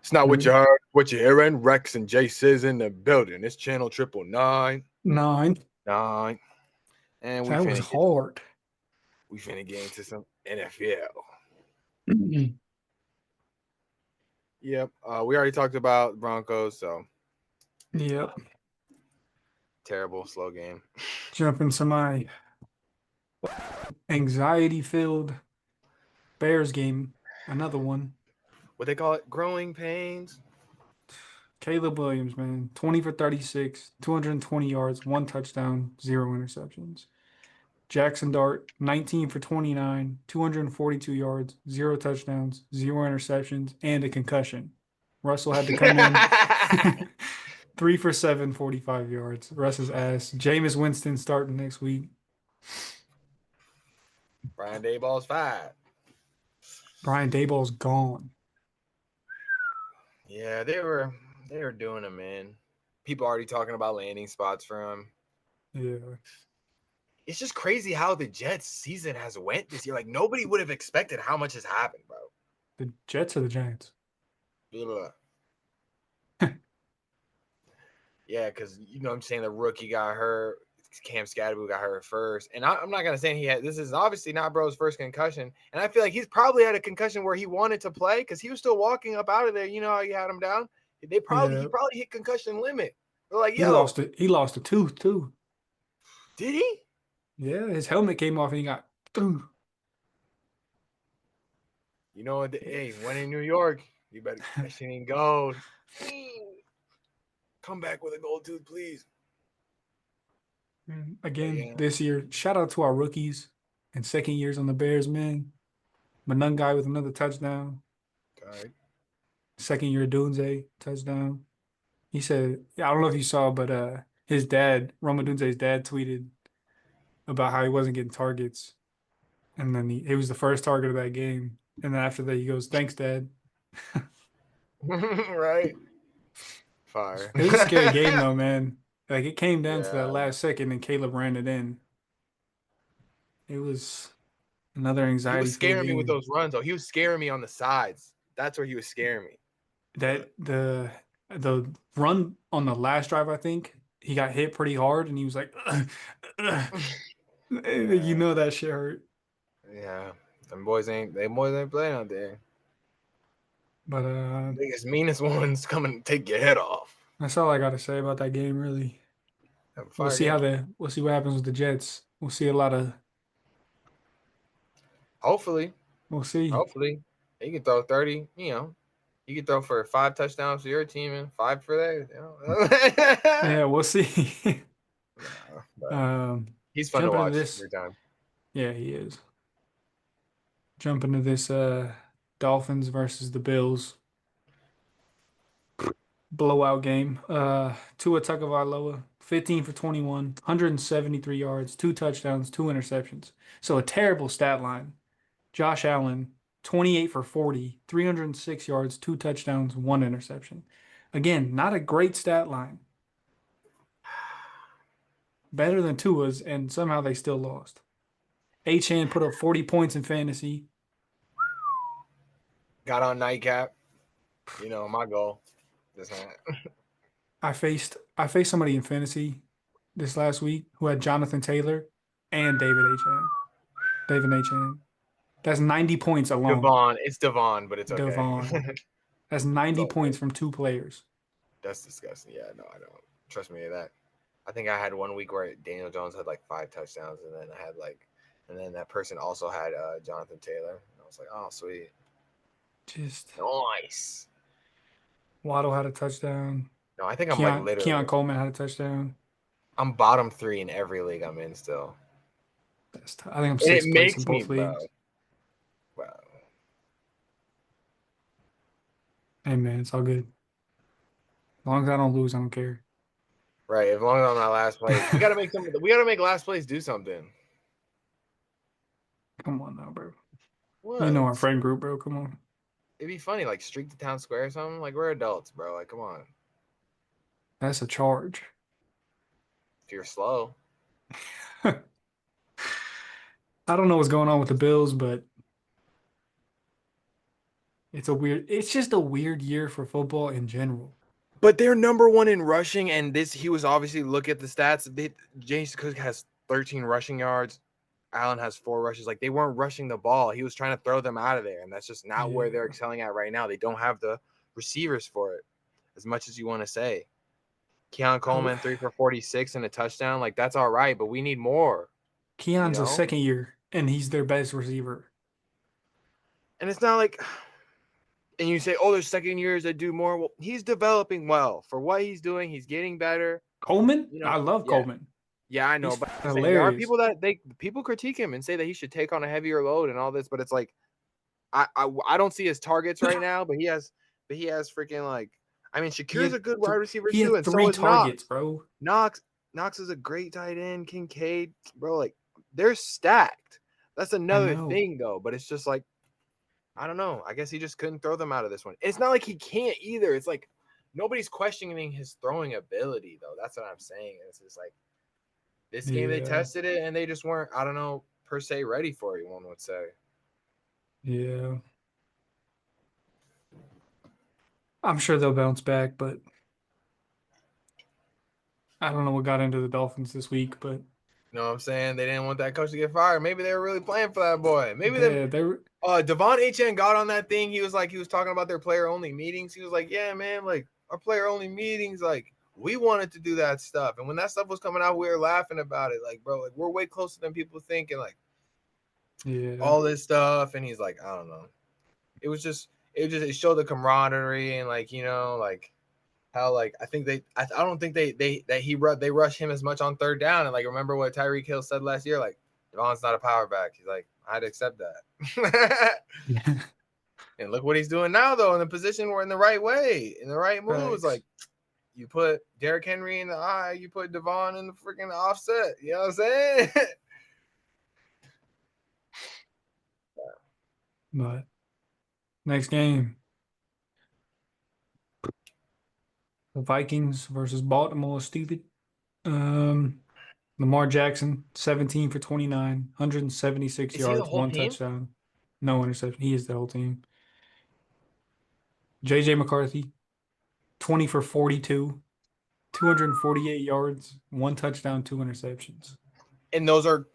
It's not what Mhm. you heard, what you're hearing. Rex and Jay Sizz in the building. It's channel 9. nine. And That was hard. we finna get into some NFL. Mhm. Yep. We already talked about Broncos, so Yep. terrible, slow game. Jump into my anxiety-filled Bears game. Another one. What they call it? Growing pains. Caleb Williams, man. 20 for 36, 220 yards, one touchdown, zero interceptions. Jackson Dart, 19 for 29, 242 yards, zero touchdowns, zero interceptions, and a concussion. Russell had to come in 3 for 7, 45 yards. Russ's ass. Jameis Winston starting next week. Brian Dayball's 5. Brian Daboll's gone. Yeah, they were doing him in. People already talking about landing spots for him. Yeah. It's just crazy how the Jets season has went this year. Like nobody would have expected how much has happened, bro. The Jets or the Giants? Ugh. Yeah, because you know what I'm saying, the rookie got hurt. Cam Scatterby got hurt first. And I'm not gonna say this is obviously not bro's first concussion. And I feel like he's probably had a concussion where he wanted to play because he was still walking up out of there. You know how you had him down? He Yeah. probably hit concussion limit. They're like, He yo, lost it. He lost a tooth too. did he? Yeah, his helmet came off and he got through. You know what? Hey, when in New York, you better that shit ain't gold. Come back with a gold tooth, please. But Again, yeah, this year, shout out to our rookies and second years on the Bears, man. Manungai with another touchdown. God. Second year Dunze touchdown. He said, yeah, I don't know if you saw, but his dad, Roma Dunze's dad, tweeted about how he wasn't getting targets. And then he was the first target of that game. And then after that, he goes, "Thanks, Dad." Right? Fire. It was a scary game though, man. Like it came down to that Yeah. last second and Caleb ran it in. It was another He was anxiety-filled scaring me with game. those runs, though. He was scaring me on the sides. That's where he was scaring me. That the run on the last drive, I think he got hit pretty hard, and he was like, you Yeah. know that shit hurt. Yeah. Them boys ain't playing out there. But Biggest meanest ones come and take your head off. that's all I got to say about that game. Really, Have a fire game. we'll see what happens with the Jets. We'll see a lot of Hopefully. we'll see. Hopefully. He can throw 30, you know. You can throw for 5 touchdowns for your team and 5 for theirs. You know? Yeah, we'll see. Nah, but um, he's fun to jumping into watch this, every time. yeah, he is. Jumping into this Dolphins versus the Bills blowout game. Tua Tagovailoa, 15 for 21, 173 yards, two touchdowns, two interceptions. So a terrible stat line. Josh Allen, 28 for 40, 306 yards, two touchdowns, one interception. Again, not a great stat line. Better than Tua's, and somehow they still lost. Achane put up 40 points in fantasy. Got on nightcap. You know, my goal. Just I faced somebody in fantasy this last week who had Jonathan Taylor and David Achane. David Achane. That's 90 points alone. Devon. It's Devon, but it's okay. Devon. That's It's 90 all good. points from two players. That's disgusting. Yeah, no, I don't. Trust me, that. I think I had one week where Daniel Jones had like 5 touchdowns, and then and then that person also had Jonathan Taylor. And I was like, oh, sweet. Just Nice. Waddle had a touchdown. No, I think I'm like Keon literally, Coleman had a touchdown. I'm bottom 3 in every league I'm in still. I think I'm And it sixth place in makes me, both bro. leagues. Wow. Hey man, it's all good. As long as I don't lose, I don't care. Right. As long as I'm not last place. We gotta make last place do something. Come on now, bro. You know our What? friend group, bro. Come on. It'd be funny, like streak to town square or something. Like we're adults, bro. Like, come on. That's a charge. If you're slow. I don't know what's going on with the Bills, but It's just a weird year for football in general. But they're number one in rushing, and this he was obviously look at the stats. James Cook has 13 rushing yards. Allen has 4 rushes. Like they weren't rushing the ball. He was trying to throw them out of there, and that's just not where they're Yeah. excelling at right now. They don't have the receivers for it, as much as you want to say. Keon Oh, Coleman 3 for 46 and a touchdown. Like that's all right, but we need more. You Keon's a know, second year, and he's their best receiver. and it's not like. And you say, oh, there's second years that do more. Well, he's developing well for what he's doing. He's getting better. Coleman? You know, I love yeah. Coleman. Yeah, I know, He's but I'm saying there are hilarious. people that people critique him and say that he should take on a heavier load and all this, but it's like I don't see his targets right now, but he has freaking like I mean He Shakir's had a good wide receiver he too, had and so three is Knox. targets, bro. Knox is a great tight end. Kincaid, bro, like they're stacked. That's I another know. thing though, but it's just like I don't know. I guess he just couldn't throw them out of this one. It's not like he can't either. It's like nobody's questioning his throwing ability though. That's what I'm saying. It's just like this game they Yeah. tested it and they just weren't, I don't know, per se ready for it, one would say. Yeah. I'm sure they'll bounce back, but I don't know what got into the Dolphins this week, but You know what I'm saying? They didn't want that coach to get fired. Maybe they were really playing for that boy. Maybe them they were Devon HN got on that thing. He was talking about their player only meetings. He was like, yeah, man, like our player only meetings, like we wanted to do that stuff. And when that stuff was coming out, we were laughing about it. Like, bro, like we're way closer than people think, and like yeah. all this stuff. And he's like, I don't know. It showed the camaraderie and like, like how like I don't think they rush him as much on third down. And like remember what Tyreek Hill said last year, like Devon's not a power back. He's like, I'd accept that. Yeah. And look what he's doing now though, in the position we're in the right way, in the right moves. Thanks. Like you put Derrick Henry in the eye, you put Devon in the freaking offset. You know what I'm saying? But next game, the Vikings versus Baltimore. Stupid. Lamar Jackson, 17 for 29, 176 Is he the yards, whole one team? touchdown, no interception. He is the whole team. JJ McCarthy, 20 for 42, 248 yards, one touchdown, two interceptions. And those are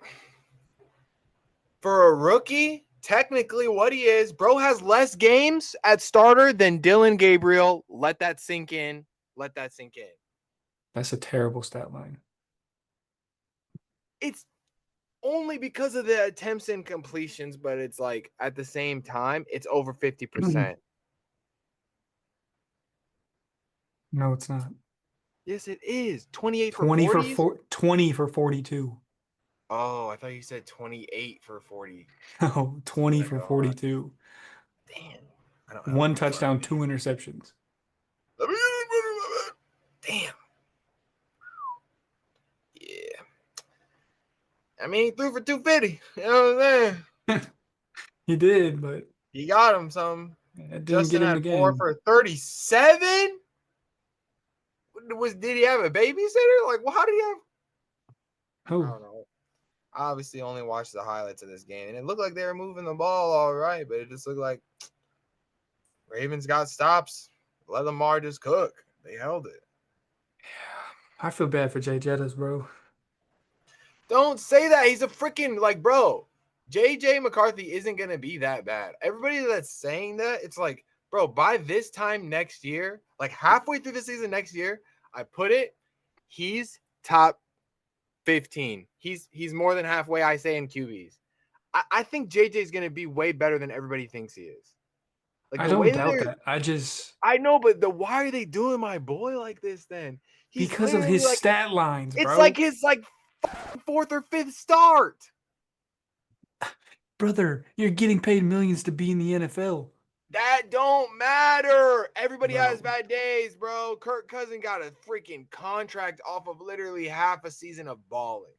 for a rookie, technically what he is. Bro has less games at starter than Dillon Gabriel. Let that sink in. Let that sink in. That's a terrible stat line. It's only because of the attempts and completions, but it's like at the same time, it's over 50%. No, it's not. Yes, it is. 28 for 20 for 40s? 20 for 42. Oh, I thought you said 28 for 40. No, 20 for 42. Damn. I don't have One it in front of touchdown, me. two interceptions. Damn. Yeah. I mean, he threw for 250. You know what I'm saying? He did, but He got him some. it didn't Justin get him the had 4 game. for 37. Did he have a babysitter? Like, well, how did he have? I Oh, don't know. I obviously only watched the highlights of this game, and it looked like they were moving the ball all right, but it just looked like Ravens got stops. Let Lamar just cook. They held it. I feel bad for Jay Jettas, bro. Don't say that. He's a freaking like, bro. JJ McCarthy isn't gonna be that bad. Everybody that's saying that, it's like, bro, by this time next year, like halfway through the season next year, I put it, he's top 15. He's more than halfway, I say, in QBs. I think JJ is gonna be way better than everybody thinks he is. Like I the don't way that doubt they're that. I know, but why are they doing my boy like this then? He's Because of literally his like stat lines, it's bro. like his like fourth or fifth start. Brother, you're getting paid millions to be in the NFL. That don't matter. Everybody has Bro, bad days, bro. Kirk Cousins got a freaking contract off of literally half a season of balling.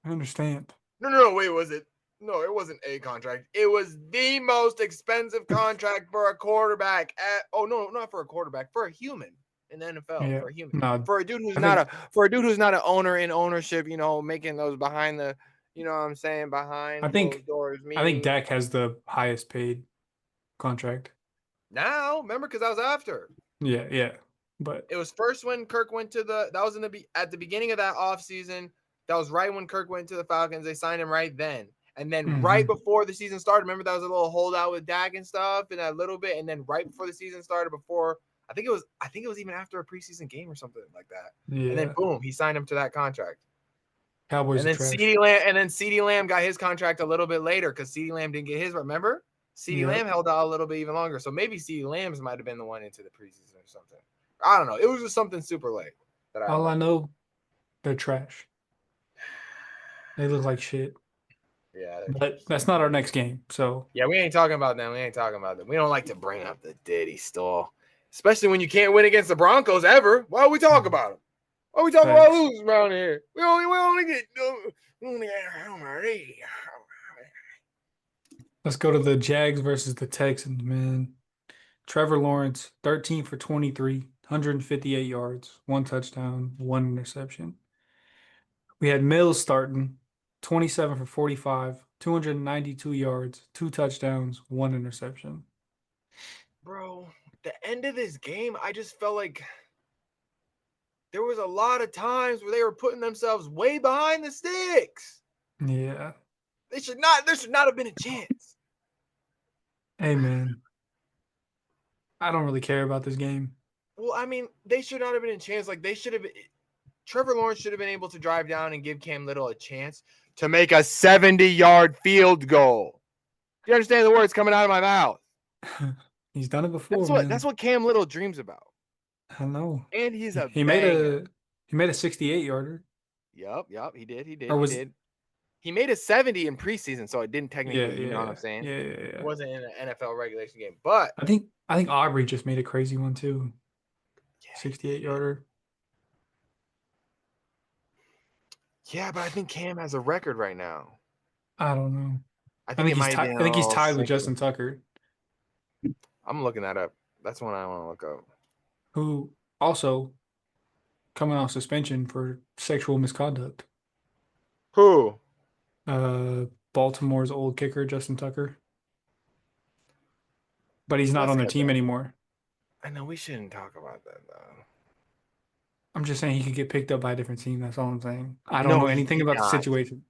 I understand. No, wait, was it? No, it wasn't a contract. It was the most expensive contract for a quarterback. No, not for a quarterback, for a human in the NFL, Yeah. for a human. No, For a dude who's I not think an owner in ownership, making those behind the, you know what I'm saying, behind I closed think doors I think meetings. Dak has the highest paid contract. Now, remember, because I was after. Yeah. But It was first when Kirk went to the. That was at the beginning of that offseason. That was right when Kirk went to the Falcons. They signed him right then. And then right before the season started, remember that was a little holdout with Dak and stuff, and that little bit. And then right before the season started, I think it was even after a preseason game or something like that. And then yeah, boom, he signed him to that contract. Cowboys And are then trash. CeeDee Lamb got his contract a little bit later because CeeDee Lamb didn't get his. Remember, CeeDee Yep. Lamb held out a little bit even longer. So maybe CeeDee Lamb's might have been the one into the preseason or something. I don't know. It was just something super late that I All I remember. know, they're trash. They look like shit. Yeah, they're But trash. that's not our next game. So Yeah, we ain't talking about them. We ain't talking about them. We don't like to bring up the Diddy stall, especially when you can't win against the Broncos ever. Why would we talk about them? Why we talk about thanks. losing around here? We only get. Let's go to the Jags versus the Texans, man. Trevor Lawrence, 13 for 23, 158 yards, one touchdown, one interception. We had Mills starting, 27 for 45, 292 yards, two touchdowns, one interception. Bro, the end of this game, I just felt like there was a lot of times where they were putting themselves way behind the sticks. Yeah. There should not have been a chance. Hey, man. I don't really care about this game. Well, I mean, they should not have been a chance. Like, Trevor Lawrence should have been able to drive down and give Cam Little a chance to make a 70-yard field goal. Do you understand the words coming out of my mouth? He's done it before, That's man. what Cam Little dreams about. I know. And he's a He made banger. a 68 yarder. Yup. He Or was did. He made a 70 in preseason, so it didn't yeah, technically, you know what I'm saying? It yeah. wasn't in an NFL regulation game. But I think Aubrey just made a crazy one too. yeah, 68 yarder. yeah, but I think Cam has a record right now. I don't know. I think it might have I been think he's all tied with 60. Justin Tucker, I'm looking that up. That's one I want to look up. who also coming off suspension for sexual misconduct. Who? Uh, Baltimore's old kicker, Justin Tucker. But he's not Let's on their cut team that. anymore. I know we shouldn't talk about that though. I'm just saying he could get picked up by a different team. That's all I'm saying. I don't No, know he anything about the cannot. situation.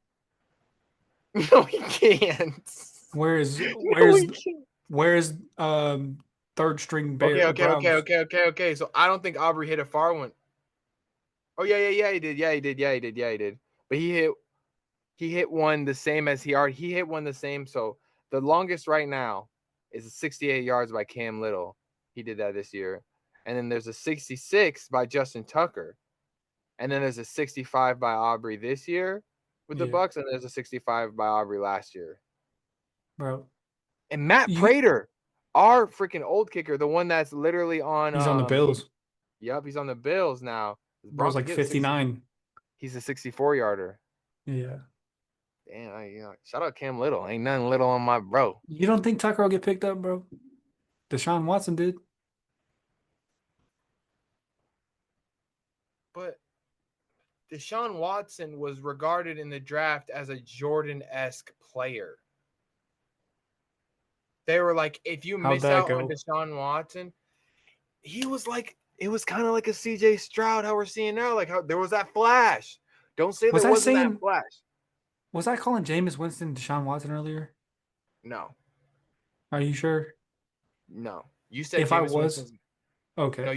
No, he can't. Where is No, he can't. where is third string Okay, Bear Browns? okay. So I don't think Aubrey hit a far one. Oh yeah, he did. Yeah, he did. But he hit one the same as he hit one the same. So the longest right now is 68 yards by Cam Little. He did that this year. And then there's a 66 by Justin Tucker. And then there's a 65 by Aubrey this year with the Yeah, Bucks, and there's a 65 by Aubrey last year. bro. And Matt You Prater, our freaking old kicker, the one that's literally on he's on the Bills. he's on the Bills now. Bro's like 59. He's a 64-yarder. Yeah. Damn, shout out Cam Little. Ain't nothing little on my bro. You don't think Tucker will get picked up, bro? Deshaun Watson did. But Deshaun Watson was regarded in the draft as a Jordan-esque player. They were like, if you How'd miss that out on go? Deshaun Watson, he was like, it was kind of like a CJ Stroud, how we're seeing now. Like how there was that flash. Don't say Was there I wasn't that saying flash. was I calling Jameis Winston Deshaun Watson earlier? No, Are you sure? no. You said If I Jameis was, Winston's no, okay.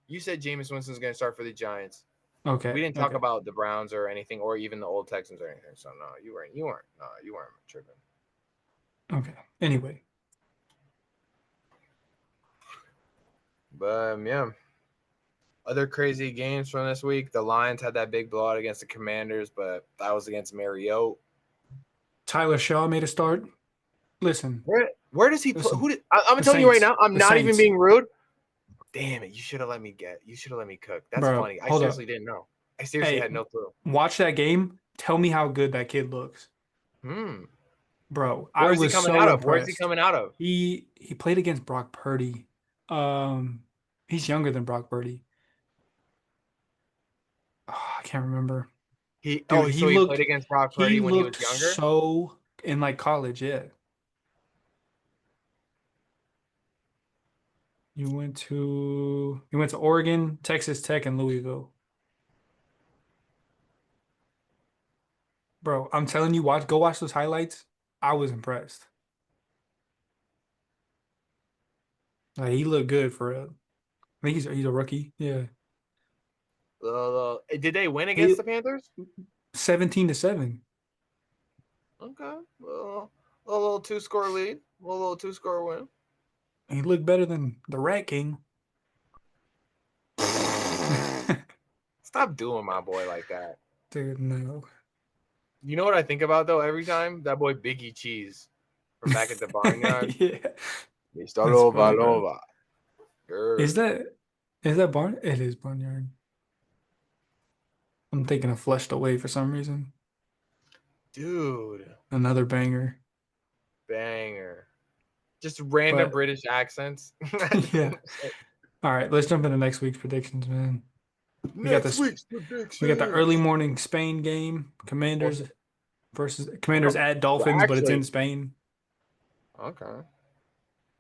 you said Jameis Winston's gonna start for the Giants. We Okay. didn't talk Okay. about the Browns or anything, or even the old Texans or anything. So no, you weren't tripping. Okay. Anyway, But yeah. Other crazy games from this week. The Lions had that big blowout against the Commanders, but that was against Mariota. Tyler Shaw made a start. Listen, Where does he play? listen. I'm The telling you right Saints. now, I'm The not even Saints. being rude. Damn it, you should have let me cook. That's Bro, funny. I hold seriously up. didn't know. I seriously Hey, had no clue. watch that game. Tell me how good that kid looks. Hmm. Bro, I Where is he was coming so out of? Where is he impressed. coming out of? He played against Brock Purdy. He's younger than Brock Purdy. Oh, I can't remember. Dude, So he played against Brock he Purdy when he was looked younger? so in like college, yeah. You went to Oregon, Texas Tech, and Louisville. Bro, I'm telling you, go watch those highlights. I was impressed. Like he looked good for real. I think he's a rookie. Yeah. Did they win He against the Panthers? 17-7. Okay. Well, a little two-score lead. A little two-score win. He looked better than the Rat King. Stop doing my boy like that. Dude, no. You know what I think about though every time? That boy Biggie Cheese from back at the barnyard. Yeah. Mr. That's Lova funny, bro. Lova. Is Grr. that barn? It is Barnyard. I'm thinking of Fleshed Away for some reason. Dude, Another banger. banger. Just random But British accents. yeah. All right, let's jump into next week's predictions, man. We got Next this. week's We got the early predictions. morning Spain game. What's Commanders at well, Dolphins, but it's in actually, Spain. okay.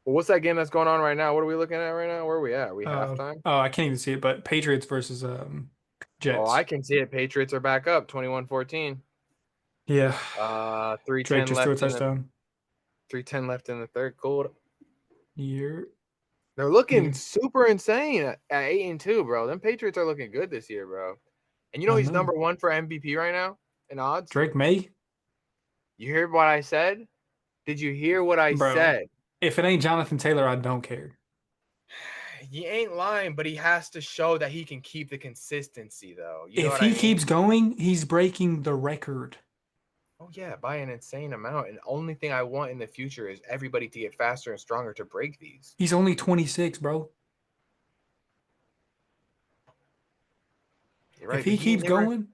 Well, what's that game that's going on right now? What are we looking at right now? Where are we at? Are we halftime? I can't even see it, but Patriots versus Oh, Jets. I can see it. Patriots are back up 21-14. Yeah. Drake 3:10 just threw a left in the touchdown. 3:10 left in the third quarter. Year. They're looking Yeah. super insane at 8-2, bro. Them Patriots are looking good this year, bro. And you know I he's know. number 1 for MVP right now in odds. Drake May? You hear what I said? Did you hear what I Bro. said? If it ain't Jonathan Taylor, I don't care. He ain't lying, but he has to show that he can keep the consistency, though. You know If what I he mean? keeps going, he's breaking the record. Oh yeah, by an insane amount. And the only thing I want in the future is everybody to get faster and stronger to break these. He's only 26, bro. You're If right, but he he keeps never. going,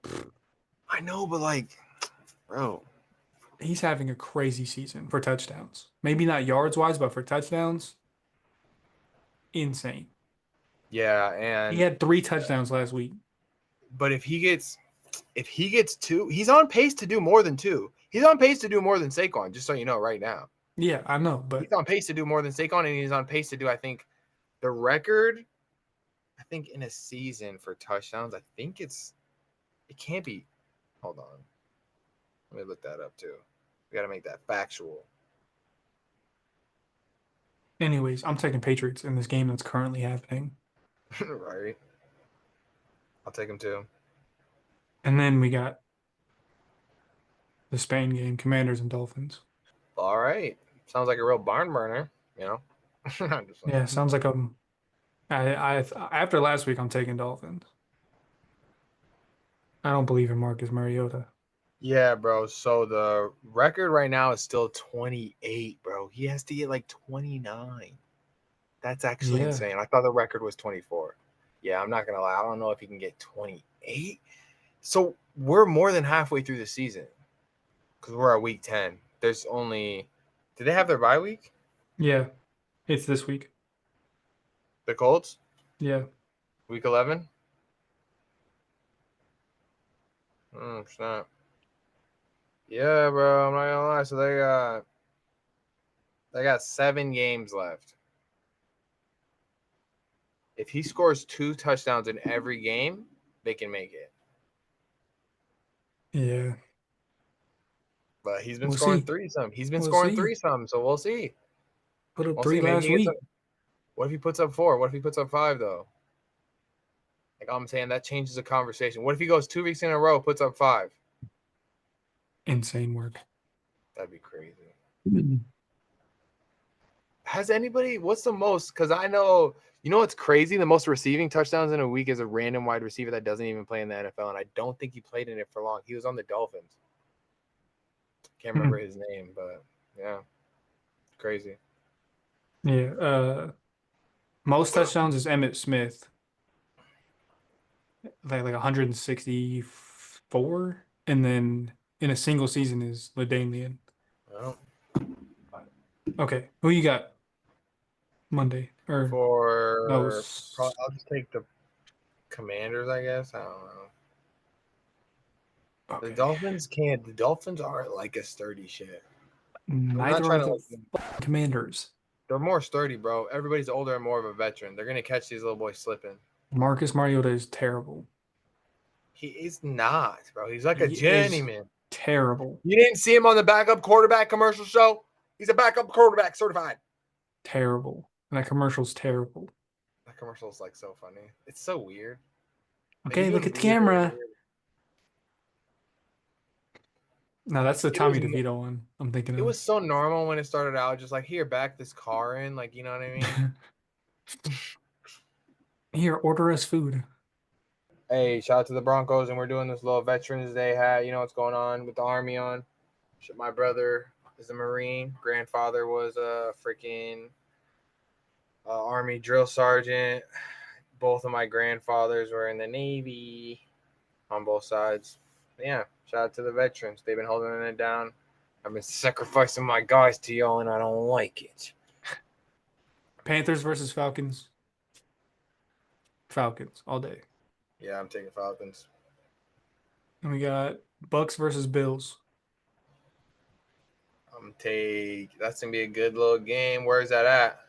I know, but like, bro. he's having a crazy season for touchdowns. Maybe not yards wise, but for touchdowns, insane. Yeah, He and had 3 touchdowns last week. but if he gets two, he's on pace to do more than two. He's on pace to do more than Saquon, just so you know right now. Yeah, I know, but He's on pace to do more than Saquon, and he's on pace to do, I think, the record, I think, in a season for touchdowns. I think it can't be. Hold on. Let me look that up too. We got to make that factual. anyways, I'm taking Patriots in this game that's currently happening. Right. I'll take him too. And then we got the Spain game, Commanders and Dolphins. All right. Sounds like a real barn burner, you know? I'm just Yeah, saying. sounds like I after last week I'm taking Dolphins. I don't believe in Marcus Mariota. Yeah, bro. So the record right now is still 28, bro. He has to get like 29. That's actually Yeah. insane. I thought the record was 24. Yeah, I'm not gonna lie. I don't know if he can get 28. So we're more than halfway through the season because we're at week 10. There's only. Did they have their bye week? Yeah. It's this week. The Colts? Yeah. Week 11? Snap. Yeah, bro. I'm not gonna lie. So they got 7 games left. If he scores 2 touchdowns in every game, they can make it. Yeah. But he's been We'll scoring see. 3 some. He's been We'll scoring see. 3 some. So we'll see. Put up We'll 3 see. Maybe last he gets up. week. What if he puts up 4? What if he puts up 5 though? Like I'm saying, that changes the conversation. What if he goes 2 weeks in a row, puts up 5? Insane work. That'd be crazy. Has anybody? What's the most? Because I know, you know what's crazy? The most receiving touchdowns in a week is a random wide receiver that doesn't even play in the NFL, and I don't think he played in it for long. He was on the Dolphins. Can't remember his name, but yeah, crazy. Yeah. Most touchdowns is Emmitt Smith. Like 164. And then in a single season is LaDainian. Well, Okay. Who you got Monday? Or no, I'll just take the Commanders, I guess. I don't know. The okay. Dolphins can't. The Dolphins aren't like a sturdy shit. I'm not Neither are trying to the like. Commanders. They're more sturdy, bro. Everybody's older and more of a veteran. They're gonna catch these little boys slipping. Marcus Mariota is terrible. He is not, bro. He's like a He is journeyman. terrible. You didn't see him on the backup quarterback commercial show? He's a backup quarterback certified. Terrible. And that commercial's terrible. That commercial is like so funny. It's so weird. Like, Okay, he's look doing at the weirder and camera. weirder. No, that's the It was Tommy DeVito one I'm thinking it of. was so normal when it started out, just like here, back this car in, like you know what I mean? Here, order us food. Hey, shout out to the Broncos, and we're doing this little Veterans Day hat. You know what's going on with the Army on. My brother is a Marine. Grandfather was a freaking Army drill sergeant. Both of my grandfathers were in the Navy on both sides. Yeah, shout out to the veterans. They've been holding it down. I've been sacrificing my guys to y'all, and I don't like it. Panthers versus Falcons. Falcons all day. Yeah, I'm taking Falcons. And we got Bucks versus Bills. I'm gonna take. That's gonna be a good little game. Where's that at?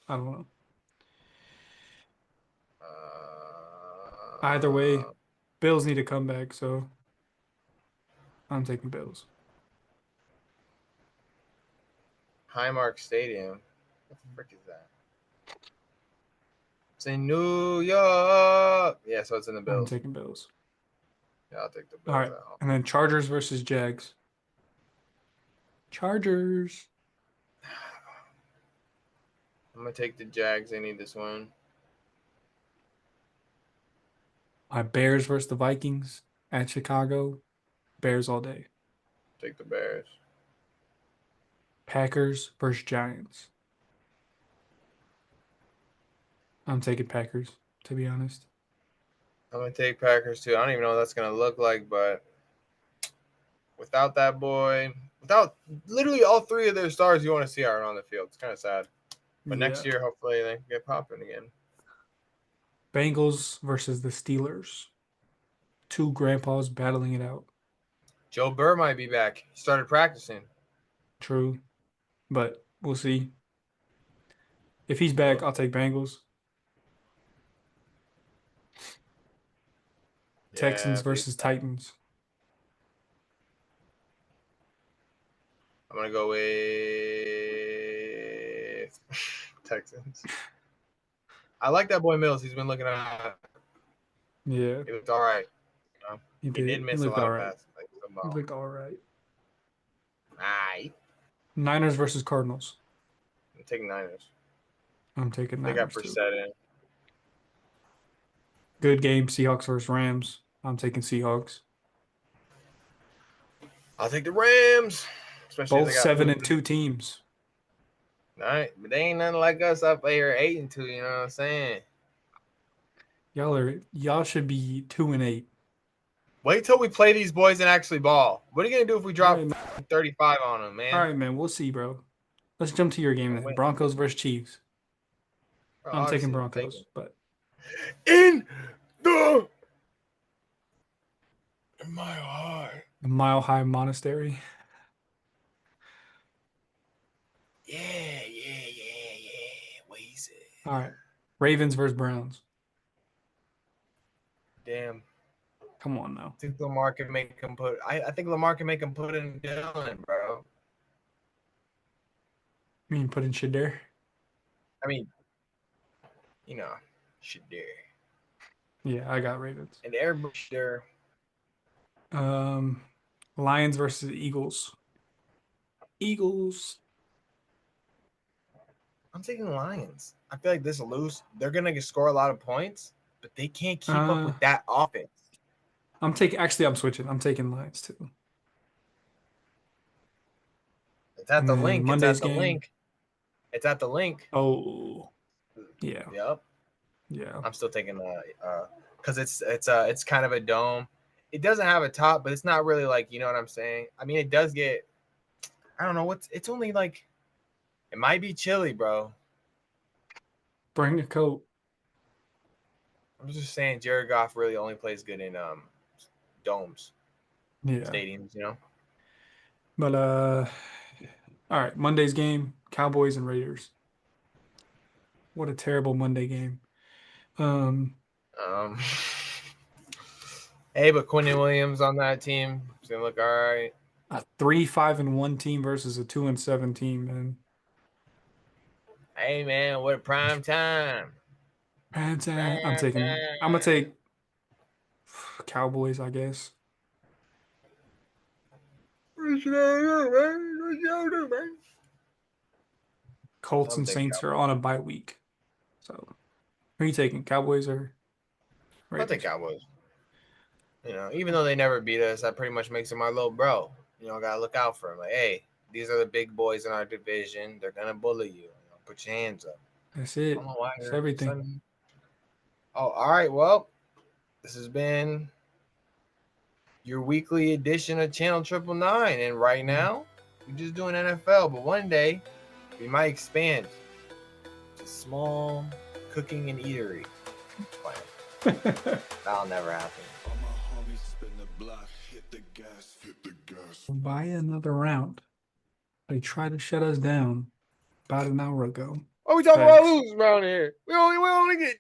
I don't know. Uh, Either way, Bills need to come back, so I'm taking Bills. Highmark Stadium. What the frick is that? It's in New York. Yeah, so it's in the I'm Bills. taking Bills. Yeah, I'll take the Bills. All right, and then Chargers versus Jags. Chargers. I'm gonna take the Jags. They need this one. All right, Bears versus the Vikings at Chicago. Bears all day. Take the Bears. Packers versus Giants. I'm taking Packers, to be honest. I'm gonna take Packers too. I don't even know what that's gonna look like, but without that boy, without literally all three of their stars you want to see are on the field, it's kind of sad. But next year, hopefully, they can get popping again. Bengals versus the Steelers. Two grandpas battling it out. Joe Burr might be back. He started practicing. True, but we'll see. If he's back, I'll take Bengals. Texans versus Titans. I'm gonna go with Texans. I like that boy Mills. He's been looking at. Yeah, It looked all right. he He did miss a lot of passes. He looked all right. Aight. Niners versus Cardinals. I'm taking Niners. I'm taking They Niners got too. Brissett in. Good game. Seahawks versus Rams. I'm taking Seahawks. I'll take the Rams. Especially Both 7-2 teams. All right, but they ain't nothing like us up here 8-2. You know what I'm saying? Y'all should be 2-8. Wait till we play these boys and actually ball. What are you gonna do if we drop 35 on them, man? All right, man. We'll see, bro. Let's jump to your game then. Broncos versus Chiefs. Bro, I'm taking Broncos, but in my heart. the Mile High Monastery. Yeah. Waze it. All right. Ravens versus Browns. Damn. Come on now. I think Lamar can make him put. I think Lamar can make him put in Dylan, bro. You mean put in Shadir? I mean, Shadir. Yeah, I got Ravens. And everybody Shadir. Lions versus Eagles. Eagles. I'm taking Lions. I feel like this loose. They're gonna score a lot of points, but they can't keep up with that offense. I'm switching. I'm taking Lions too. It's at the link. Monday's game. It's at the link. Oh, yeah. Yep. Yeah. I'm still taking because it's kind of a dome. It doesn't have a top, but it's not really like, you know what I'm saying? I mean, it does get, I don't know it's only like, it might be chilly, bro. Bring the coat. I'm just saying Jared Goff really only plays good in domes. Yeah. Stadiums, you know. But All right, Monday's game, Cowboys and Raiders. What a terrible Monday game. Um, hey, but Quentin Williams on that team is gonna look all right. A 3-5-1 team versus a 2-7 team, man. Hey, man, what prime time? I'm Prime taking. I'm gonna time. take Cowboys, I guess. What you gonna do, man? What you gonna do, man? Colts I'm and taking Saints are on a bye week. So, who are you taking? Cowboys or I'll take Raiders? Cowboys. You know, even though they never beat us, that pretty much makes them my little bro. You know, gotta look out for them. Like, hey, these are the big boys in our division. They're gonna bully you. Put your hands up. That's I it. don't know why That's you're everything. suddenly. Oh, all right. Well, this has been your weekly edition of Channel 999. And right now, we're just doing NFL. But one day, we might expand to small cooking and eatery plan. That'll never happen. Buy another round. They tried to shut us down about an hour ago. What are we talking about Facts. losing around here? We only get